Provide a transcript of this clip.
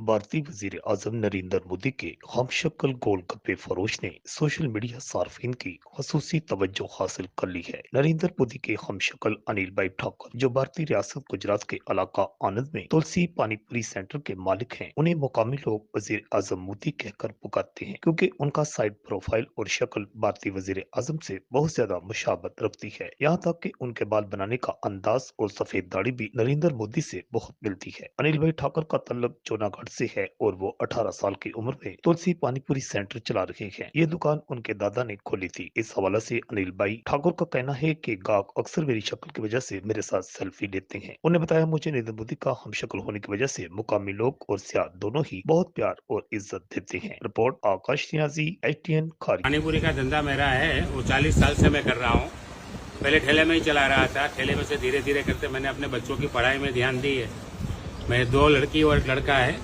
भारतीय वजीर आजम नरेंद्र मोदी के हमशक्ल गोलगप्पे फरोश ने सोशल मीडिया सार्फिन की खसूसी तवज्जो हासिल कर ली है। नरेंद्र मोदी के हमशक्ल अनिल भाई ठाकुर, जो भारतीय रियासत गुजरात के इलाका आनंद में तुलसी पानीपुरी सेंटर के मालिक हैं, उन्हें मुकामी लोग वजीर आजम मोदी कहकर पुकारते हैं क्योंकि उनका साइड प्रोफाइल और शक्ल भारतीय वजीर आजम से बहुत ज्यादा मुशाबत रखती है। यहाँ तक कि उनके बाल बनाने का अंदाज और सफेद दाढ़ी भी नरेंद्र मोदी से बहुत मिलती है। अनिल भाई ठाकुर का तल्लक जूनागढ़ से है और वो 18 साल की उम्र में तुलसी पानीपुरी सेंटर चला रहे हैं। ये दुकान उनके दादा ने खोली थी। इस हवाले से अनिल भाई ठाकुर का कहना है कि गाहक अक्सर मेरी शक्ल की वजह से मेरे साथ सेल्फी लेते हैं। उन्हें बताया, मुझे नरेंद्र मोदी का हमशक्ल होने की वजह से मुकामी लोग और सियाह दोनों ही बहुत प्यार और इज्जत देते हैं। रिपोर्ट आकाश नियाजी, एटीएन खारी। पानीपुरी का धंधा मेरा है, वो 40 साल से मैं कर रहा हूँ। पहले ठेले में ही चला रहा था। ठेले में से धीरे धीरे करते मैंने अपने बच्चों की पढ़ाई में ध्यान दी है। मैं 2 लड़की और एक लड़का है।